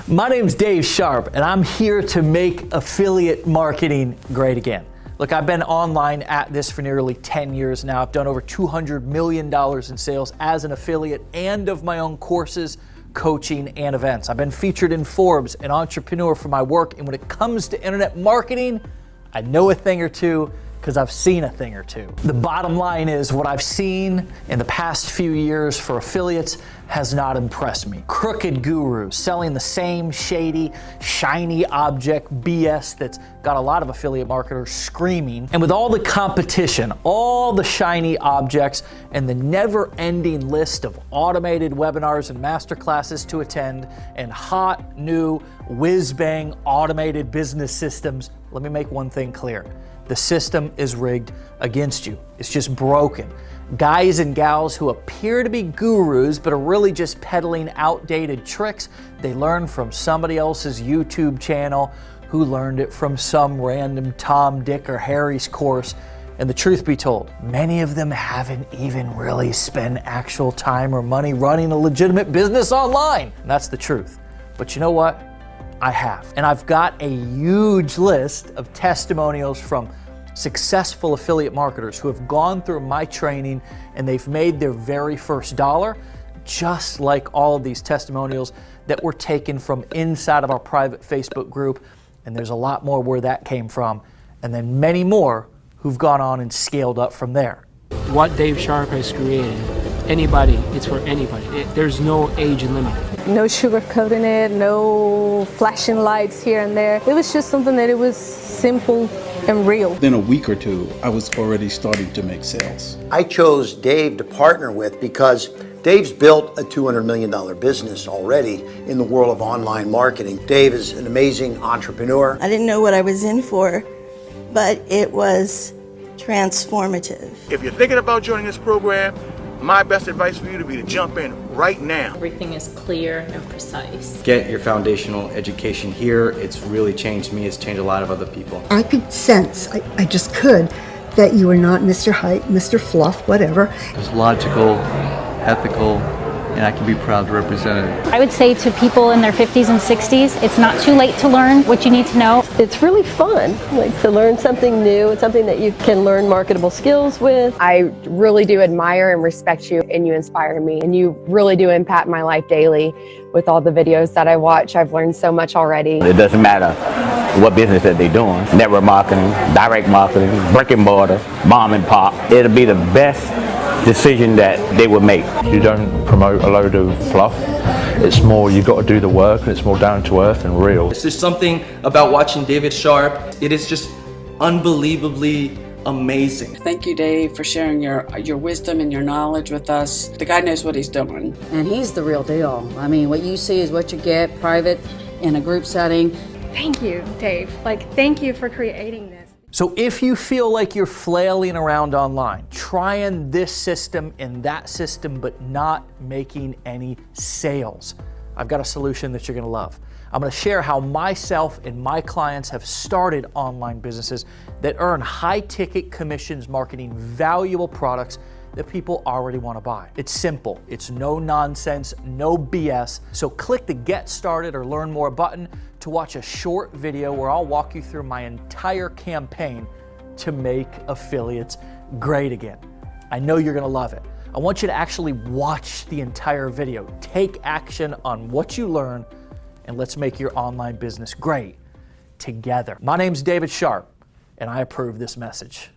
My name's Dave Sharp, and I'm here to make affiliate marketing great again. Look, I've been online at this for nearly 10 years now. I've done over $200 million in sales as an affiliate and of my own courses, coaching, and events. I've been featured in Forbes and Entrepreneur for my work, and when it comes to internet marketing, I know a thing or two because I've seen a thing or two. The bottom line is what I've seen in the past few years for affiliates has not impressed me. Crooked gurus selling the same shady, shiny object BS that's got a lot of affiliate marketers screaming. And with all the competition, all the shiny objects, and the never-ending list of automated webinars and masterclasses to attend, and hot, new, whiz-bang automated business systems, let me make one thing clear. The system is rigged against you. It's just broken. Guys and gals who appear to be gurus but are really just peddling outdated tricks they learned from somebody else's YouTube channel who learned it from some random Tom, Dick, or Harry's course. And the truth be told, many of them haven't even really spent actual time or money running a legitimate business online. And that's the truth. But you know what? I have. And I've got a huge list of testimonials from successful affiliate marketers who have gone through my training and they've made their very first dollar, just like all of these testimonials that were taken from inside of our private Facebook group. And there's a lot more where that came from. And then many more who've gone on and scaled up from there. What Dave Sharp has created, anybody, it's for anybody. There's no age limit. No sugarcoating it, no flashing lights here and there. It was just something that it was simple and real. Within a week or two, I was already starting to make sales. I chose Dave to partner with because Dave's built a $200 million business already in the world of online marketing. Dave is an amazing entrepreneur. I didn't know what I was in for, but it was transformative. If you're thinking about joining this program, my best advice for you to be to jump in right now. Everything is clear and precise. Get your foundational education here. It's really changed me. It's changed a lot of other people. I could sense, I just could, that you were not Mr. Hype, Mr. Fluff, whatever. It's logical, ethical, and I can be proud to represent it. I would say to people in their 50s and 60s, it's not too late to learn what you need to know. It's really fun, like to learn something new. It's something that you can learn marketable skills with. I really do admire and respect you, and you inspire me, and you really do impact my life daily with all the videos that I watch. I've learned so much already. It doesn't matter what business that they're doing, network marketing, direct marketing, brick and mortar, mom and pop. It'll be the best decision that they would make. You don't promote a load of fluff. It's more, you've got to do the work, and it's more down to earth and real. There's something about watching David Sharp. It is just unbelievably amazing. Thank you, Dave, for sharing your wisdom and your knowledge with us. The guy knows what he's doing. And he's the real deal. I mean, what you see is what you get private in a group setting. Thank you, Dave. Thank you for creating this. So if you feel like you're flailing around online, trying this system and that system, but not making any sales, I've got a solution that you're gonna love. I'm gonna share how myself and my clients have started online businesses that earn high-ticket commissions marketing valuable products that people already wanna buy. It's simple, it's no nonsense, no BS. So click the Get Started or Learn More button to watch a short video where I'll walk you through my entire campaign to make affiliates great again. I know you're gonna love it. I want you to actually watch the entire video, take action on what you learn, and let's make your online business great together. My name's David Sharp, and I approve this message.